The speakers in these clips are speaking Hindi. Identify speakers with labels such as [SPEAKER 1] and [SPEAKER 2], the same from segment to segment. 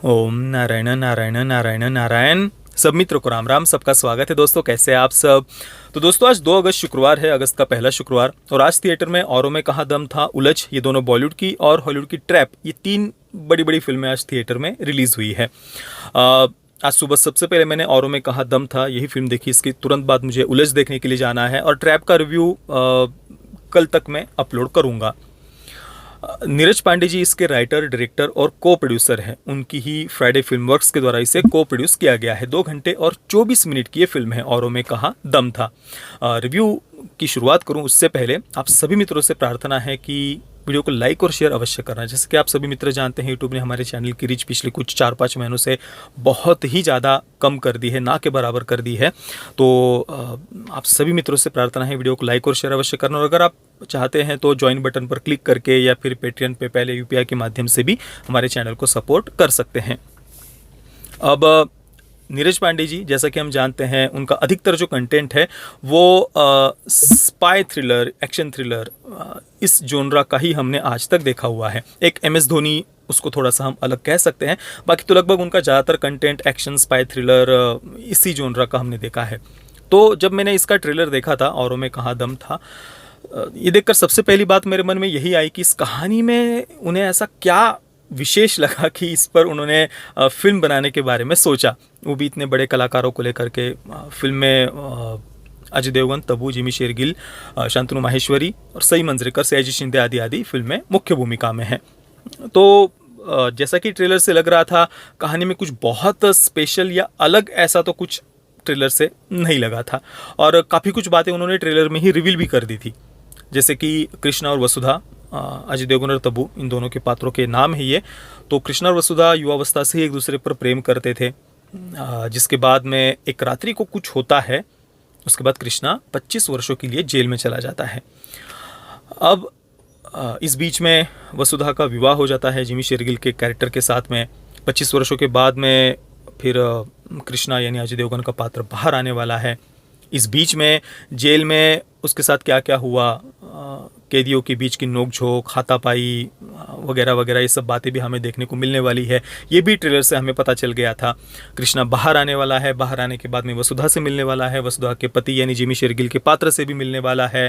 [SPEAKER 1] ओम नारायण नारायण नारायण नारायण। सब मित्रों को राम राम। सबका स्वागत है दोस्तों, कैसे हैं आप सब। तो दोस्तों आज 2 अगस्त शुक्रवार है, अगस्त का पहला शुक्रवार, और आज थिएटर में औरों में कहाँ दम था, उलझ, ये दोनों बॉलीवुड की, और हॉलीवुड की ट्रैप, ये 3 बड़ी बड़ी फिल्में आज थिएटर में रिलीज हुई है। आज सुबह सबसे पहले मैंने औरों में कहाँ दम था यही फिल्म देखी। इसके तुरंत बाद मुझे उलझ देखने के लिए जाना है, और ट्रैप का रिव्यू कल तक मैं अपलोड करूँगा। नीरज पांडे जी इसके राइटर, डायरेक्टर और को प्रोड्यूसर हैं। उनकी ही फ्राइडे फिल्म वर्क्स के द्वारा इसे को प्रोड्यूस किया गया है। 2 घंटे और 24 मिनट की ये फिल्म है, औरों में कहाँ दम था। रिव्यू की शुरुआत करूं उससे पहले आप सभी मित्रों से प्रार्थना है कि वीडियो को लाइक और शेयर अवश्य करना। जैसे कि आप सभी मित्र जानते हैं, यूट्यूब ने हमारे चैनल की रीच पिछले कुछ 4-5 महीनों से बहुत ही ज़्यादा कम कर दी है, ना के बराबर कर दी है। तो आप सभी मित्रों से प्रार्थना है वीडियो को लाइक और शेयर अवश्य करना। और अगर आप चाहते हैं तो ज्वाइन बटन पर क्लिक करके या फिर पेटीएम पे पहले यूपीआई के माध्यम से भी हमारे चैनल को सपोर्ट कर सकते हैं। अब नीरज पांडे जी, जैसा कि हम जानते हैं, उनका अधिकतर जो कंटेंट है वो स्पाई थ्रिलर, एक्शन थ्रिलर, इस जोनरा का ही हमने आज तक देखा हुआ है। एक एमएस धोनी, उसको थोड़ा सा हम अलग कह सकते हैं, बाकी तो लगभग उनका ज़्यादातर कंटेंट एक्शन, स्पाई थ्रिलर, इसी जोनरा का हमने देखा है। तो जब मैंने इसका ट्रेलर देखा था, औरों में कहाँ दम था, ये देखकर सबसे पहली बात मेरे मन में यही आई कि इस कहानी में उन्हें ऐसा क्या विशेष लगा कि इस पर उन्होंने फिल्म बनाने के बारे में सोचा, वो भी इतने बड़े कलाकारों को लेकर के। फिल्म में अजय देवगन, तब्बू, जिमी शेरगिल, शांतनु माहेश्वरी और सई मंजरेकर, सयाजी शिंदे आदि आदि फिल्में मुख्य भूमिका में हैं। तो जैसा कि ट्रेलर से लग रहा था, कहानी में कुछ बहुत स्पेशल या अलग ऐसा तो कुछ ट्रेलर से नहीं लगा था, और काफ़ी कुछ बातें उन्होंने ट्रेलर में ही रिवील भी कर दी थी। जैसे कि कृष्णा और वसुधा, अजय देवगन और तब्बू, इन दोनों के पात्रों के नाम है ये। तो कृष्णा और वसुधा युवावस्था से ही एक दूसरे पर प्रेम करते थे, जिसके बाद में एक रात्रि को कुछ होता है। उसके बाद कृष्णा 25 वर्षों के लिए जेल में चला जाता है। अब इस बीच में वसुधा का विवाह हो जाता है जिमी शेरगिल के कैरेक्टर के साथ में। 25 वर्षों के बाद में फिर कृष्णा यानी अजय देवगन का पात्र बाहर आने वाला है। इस बीच में जेल में उसके साथ क्या क्या हुआ, कैदियों के बीच की नोकझोंक, हाथापाई वगैरह वगैरह, ये सब बातें भी हमें देखने को मिलने वाली है। ये भी ट्रेलर से हमें पता चल गया था। कृष्णा बाहर आने वाला है, बाहर आने के बाद में वसुधा से मिलने वाला है, वसुधा के पति यानी जिमी शेरगिल के पात्र से भी मिलने वाला है।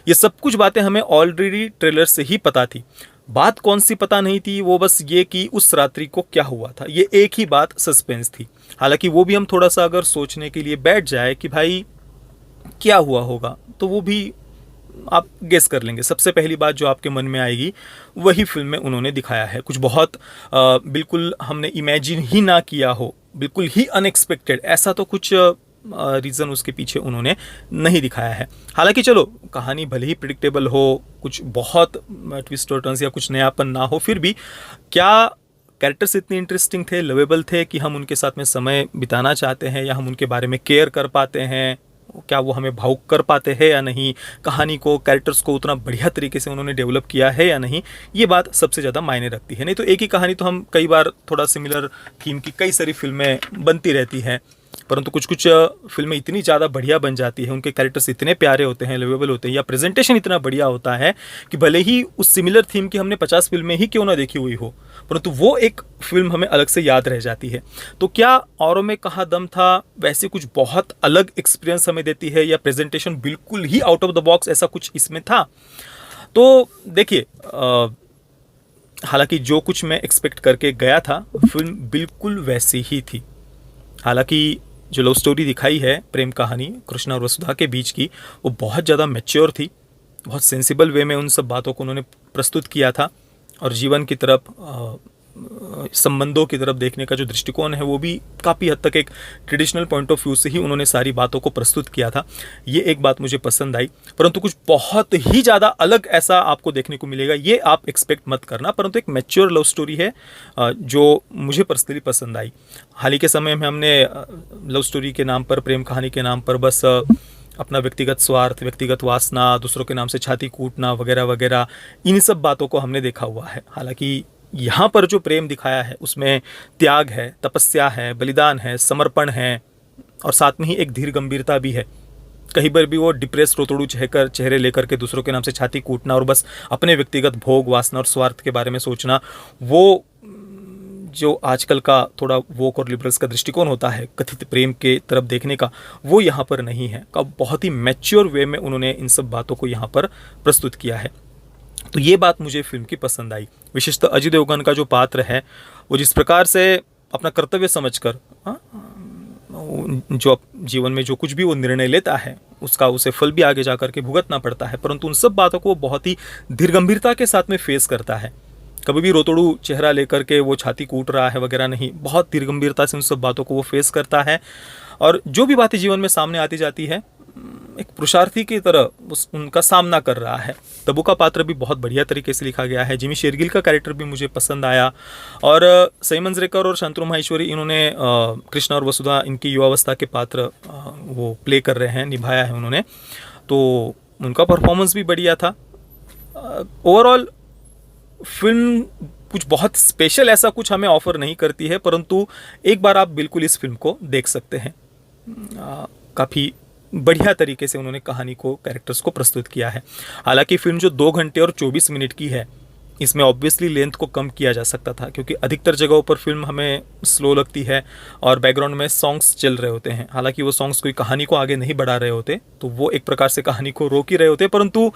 [SPEAKER 1] ये सब कुछ बातें हमें ऑलरेडी ट्रेलर से ही पता थी। बात कौन सी पता नहीं थी, वो बस ये कि उस रात्रि को क्या हुआ था, ये एक ही बात सस्पेंस थी। हालांकि वो भी हम थोड़ा सा अगर सोचने के लिए बैठ जाए कि भाई क्या हुआ होगा, तो वो भी आप गेस कर लेंगे। सबसे पहली बात जो आपके मन में आएगी वही फिल्म में उन्होंने दिखाया है। कुछ बहुत बिल्कुल हमने इमेजिन ही ना किया हो, बिल्कुल ही अनएक्सपेक्टेड, ऐसा तो कुछ रीज़न उसके पीछे उन्होंने नहीं दिखाया है। हालांकि चलो, कहानी भले ही प्रिडिक्टेबल हो, कुछ बहुत ट्विस्ट और टर्न्स या कुछ नयापन ना हो, फिर भी क्या कैरेक्टर्स इतने इंटरेस्टिंग थे, लवेबल थे कि हम उनके साथ में समय बिताना चाहते हैं, या हम उनके बारे में केयर कर पाते हैं, क्या वो हमें भावुक कर पाते हैं या नहीं, कहानी को, कैरेक्टर्स को उतना बढ़िया तरीके से उन्होंने डेवलप किया है या नहीं, ये बात सबसे ज़्यादा मायने रखती है। नहीं तो एक ही कहानी तो हम कई बार, थोड़ा सिमिलर थीम की कई सारी फिल्में बनती रहती हैं, परंतु कुछ कुछ फिल्में इतनी ज़्यादा बढ़िया बन जाती है, उनके कैरेक्टर्स इतने प्यारे होते हैं, लवेबल होते हैं, या प्रेजेंटेशन इतना बढ़िया होता है कि भले ही उस सिमिलर थीम की हमने 50 फिल्में ही क्यों ना देखी हुई हो, परंतु वो एक फिल्म हमें अलग से याद रह जाती है। तो क्या औरों में कहाँ दम था वैसे कुछ बहुत अलग एक्सपीरियंस हमें देती है, या प्रेजेंटेशन बिल्कुल ही आउट ऑफ द बॉक्स ऐसा कुछ इसमें था? तो देखिए, हालांकि जो कुछ मैं एक्सपेक्ट करके गया था, फिल्म बिल्कुल वैसी ही थी। हालांकि जो लव स्टोरी दिखाई है, प्रेम कहानी कृष्णा और वसुधा के बीच की, वो बहुत ज़्यादा मैच्योर थी, बहुत सेंसिबल वे में उन सब बातों को उन्होंने प्रस्तुत किया था, और जीवन की तरफ, संबंधों की तरफ देखने का जो दृष्टिकोण है वो भी काफ़ी हद तक एक ट्रेडिशनल पॉइंट ऑफ व्यू से ही उन्होंने सारी बातों को प्रस्तुत किया था। ये एक बात मुझे पसंद आई, परंतु कुछ बहुत ही ज़्यादा अलग ऐसा आपको देखने को मिलेगा ये आप एक्सपेक्ट मत करना। परंतु एक मैच्योर लव स्टोरी है जो मुझे पर्सनली पसंद आई। हाल ही के समय में हमने लव स्टोरी के नाम पर, प्रेम कहानी के नाम पर बस अपना व्यक्तिगत स्वार्थ, व्यक्तिगत वासना, दूसरों के नाम से छाती कूटना वगैरह वगैरह, इन सब बातों को हमने देखा हुआ है। हालांकि यहाँ पर जो प्रेम दिखाया है उसमें त्याग है, तपस्या है, बलिदान है, समर्पण है, और साथ में ही एक धीर गंभीरता भी है। कहीं पर भी वो डिप्रेस, रोतड़ू चेहरे लेकर के दूसरों के नाम से छाती कूटना और बस अपने व्यक्तिगत भोग, वासना और स्वार्थ के बारे में सोचना, वो जो आजकल का थोड़ा वोक और लिबरल्स का दृष्टिकोण होता है कथित प्रेम के तरफ देखने का, वो यहाँ पर नहीं है। का बहुत ही मैच्योर वे में उन्होंने इन सब बातों को यहाँ पर प्रस्तुत किया है। तो ये बात मुझे फिल्म की पसंद आई। विशेषतः अजय देवगन का जो पात्र है, वो जिस प्रकार से अपना कर्तव्य समझकर जो जीवन में जो कुछ भी वो निर्णय लेता है, उसका उसे फल भी आगे जाकर के भुगतना पड़ता है, परंतु उन सब बातों को वो बहुत ही धीर गंभीरता के साथ में फेस करता है। कभी भी रोतड़ू चेहरा लेकर के वो छाती कूट रहा है वगैरह नहीं, बहुत धीर गंभीरता से उन सब बातों को वो फेस करता है। और जो भी बातें जीवन में सामने आती जाती है, एक पुरुषार्थी की तरह उनका सामना कर रहा है। तब्बू का पात्र भी बहुत बढ़िया तरीके से लिखा गया है। जिमी शेरगिल का कैरेक्टर भी मुझे पसंद आया। और सई मंजरेकर और शांतनु माहेश्वरी, इन्होंने कृष्णा और वसुधा, इनकी युवावस्था के पात्र वो प्ले कर रहे हैं, निभाया है उन्होंने, तो उनका परफॉर्मेंस भी बढ़िया था। ओवरऑल फिल्म कुछ बहुत स्पेशल ऐसा कुछ हमें ऑफर नहीं करती है, परंतु एक बार आप बिल्कुल इस फिल्म को देख सकते हैं। काफ़ी बढ़िया तरीके से उन्होंने कहानी को, कैरेक्टर्स को प्रस्तुत किया है। हालांकि फिल्म जो 2 घंटे और 24 मिनट की है, इसमें ऑब्वियसली लेंथ को कम किया जा सकता था, क्योंकि अधिकतर जगहों पर फिल्म हमें स्लो लगती है और बैकग्राउंड में सॉन्ग्स चल रहे होते हैं। हालांकि वो सॉन्ग्स कोई कहानी को आगे नहीं बढ़ा रहे होते, तो वो एक प्रकार से कहानी को रोक ही रहे होते, परंतु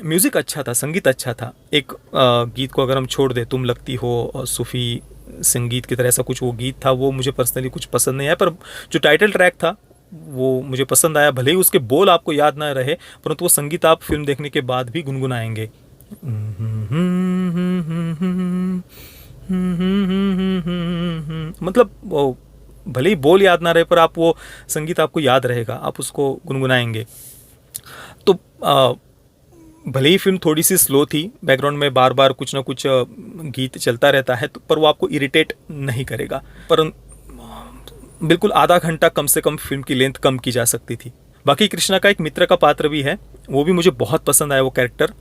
[SPEAKER 1] म्यूज़िक अच्छा था, संगीत अच्छा था। एक गीत को अगर हम छोड़ दे, तुम लगती हो, और सूफ़ी संगीत की तरह ऐसा कुछ वो गीत था, वो मुझे पर्सनली कुछ पसंद नहीं आया, पर जो टाइटल ट्रैक था वो मुझे पसंद आया। भले ही उसके बोल आपको याद ना रहे, परंतु वो संगीत आप फिल्म देखने के बाद भी गुनगुनाएंगे। मतलब वो भले ही बोल याद ना रहे, पर आप वो संगीत आपको याद रहेगा, आप उसको गुनगुनाएंगे। तो भले ही फिल्म थोड़ी सी स्लो थी, बैकग्राउंड में बार बार कुछ ना कुछ गीत चलता रहता है, तो पर वो आपको इरिटेट नहीं करेगा। पर बिल्कुल आधा घंटा कम से कम फिल्म की लेंथ कम की जा सकती थी। बाकी कृष्णा का एक मित्र का पात्र भी है, वो भी मुझे बहुत पसंद आया। वो कैरेक्टर,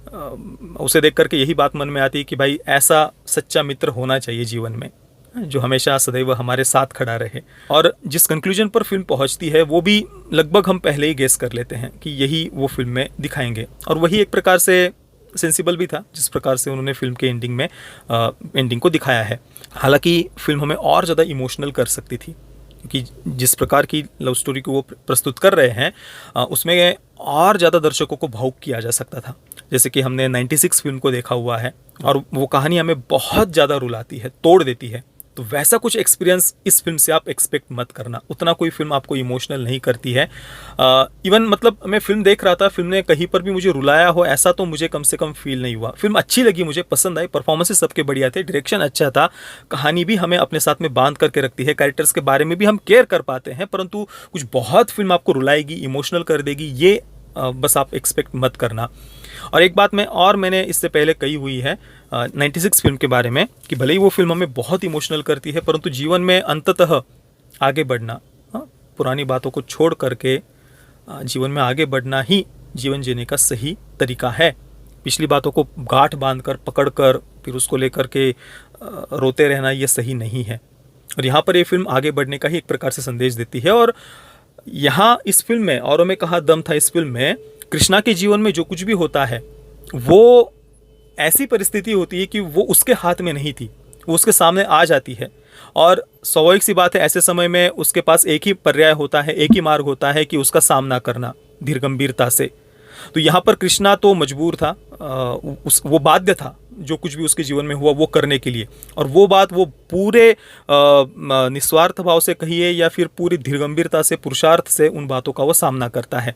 [SPEAKER 1] उसे देख करके यही बात मन में आती है कि भाई ऐसा सच्चा मित्र होना चाहिए जीवन में, जो हमेशा सदैव हमारे साथ खड़ा रहे। और जिस कंक्लूजन पर फिल्म पहुंचती है, वो भी लगभग हम पहले ही गेस कर लेते हैं कि यही वो फिल्म में दिखाएंगे। और वही एक प्रकार से सेंसिबल भी था, जिस प्रकार से उन्होंने फिल्म के एंडिंग में एंडिंग को दिखाया है। हालांकि फिल्म हमें और ज़्यादा इमोशनल कर सकती थी, क्योंकि जिस प्रकार की लव स्टोरी को वो प्रस्तुत कर रहे हैं, उसमें और ज़्यादा दर्शकों को भावुक किया जा सकता था। जैसे कि हमने 96 फिल्म को देखा हुआ है, और वो कहानी हमें बहुत ज़्यादा रुलाती है, तोड़ देती है। तो वैसा कुछ एक्सपीरियंस इस फिल्म से आप एक्सपेक्ट मत करना। उतना कोई फिल्म आपको इमोशनल नहीं करती है। इवन मतलब मैं फिल्म देख रहा था, फिल्म ने कहीं पर भी मुझे रुलाया हो ऐसा तो मुझे कम से कम फील नहीं हुआ। फिल्म अच्छी लगी, मुझे पसंद आई, परफॉर्मेंसेस सबके बढ़िया थे, डायरेक्शन अच्छा था, कहानी भी हमें अपने साथ में बांध करके रखती है, कैरेक्टर्स के बारे में भी हम केयर कर पाते हैं, परंतु कुछ बहुत फिल्म आपको रुलाएगी, इमोशनल कर देगी, ये बस आप एक्सपेक्ट मत करना। और एक बात मैंने इससे पहले कही हुई है 96 फिल्म के बारे में, कि भले ही वो फिल्म हमें बहुत इमोशनल करती है, परंतु जीवन में अंततः आगे बढ़ना, पुरानी बातों को छोड़ करके जीवन में आगे बढ़ना ही जीवन जीने का सही तरीका है। पिछली बातों को गांठ बांधकर पकड़ कर फिर उसको लेकर के रोते रहना, ये सही नहीं है। और यहाँ पर ये फिल्म आगे बढ़ने का ही एक प्रकार से संदेश देती है। और यहाँ इस फिल्म में, औरों में कहाँ दम था, इस फिल्म में कृष्णा के जीवन में जो कुछ भी होता है, वो ऐसी परिस्थिति होती है कि वो उसके हाथ में नहीं थी, वो उसके सामने आ जाती है। और स्वाभाविक सी बात है, ऐसे समय में उसके पास एक ही पर्याय होता है, एक ही मार्ग होता है कि उसका सामना करना धीर गंभीरता से। तो यहाँ पर कृष्णा तो मजबूर था, वो बाध्य था जो कुछ भी उसके जीवन में हुआ वो करने के लिए। और वो बात वो पूरे निस्वार्थ भाव से कहिए या फिर पूरी धीर गंभीरता से, पुरुषार्थ से उन बातों का वो सामना करता है।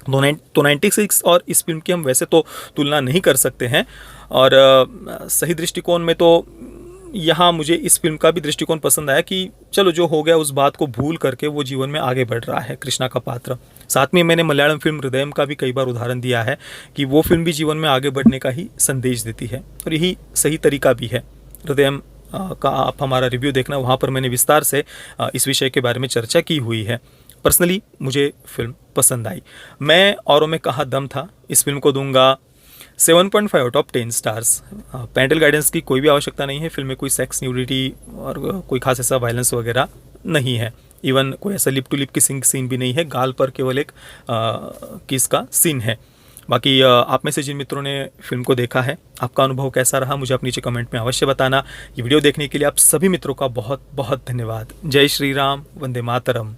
[SPEAKER 1] तो 96 और इस फिल्म की हम वैसे तो तुलना नहीं कर सकते हैं। और सही दृष्टिकोण में तो यहाँ मुझे इस फिल्म का भी दृष्टिकोण पसंद आया कि चलो जो हो गया उस बात को भूल करके वो जीवन में आगे बढ़ रहा है कृष्णा का पात्र। साथ में मैंने मलयालम फिल्म हृदयम का भी कई बार उदाहरण दिया है कि वो फिल्म भी जीवन में आगे बढ़ने का ही संदेश देती है, और यही सही तरीका भी है। हृदयम का आप हमारा रिव्यू देखना, वहाँ पर मैंने विस्तार से इस विषय के बारे में चर्चा की हुई है। पर्सनली मुझे फिल्म पसंद आई। मैं औरों में कहा दम था, इस फिल्म को दूंगा 7.5 out of 10 stars. Parental guidance की कोई भी आवश्यकता नहीं है। फिल्म में कोई सेक्स, न्यूडिटी और कोई खास ऐसा वायलेंस वगैरह नहीं है। इवन कोई ऐसा lip to lip kissing scene भी नहीं है, गाल पर केवल एक किस का सीन है। बाकी आप में से जिन मित्रों ने फिल्म को देखा है, आपका अनुभव कैसा रहा मुझे आप नीचे कमेंट में अवश्य बताना। ये वीडियो देखने के लिए आप सभी मित्रों का बहुत बहुत धन्यवाद। जय श्री राम, वंदे मातरम।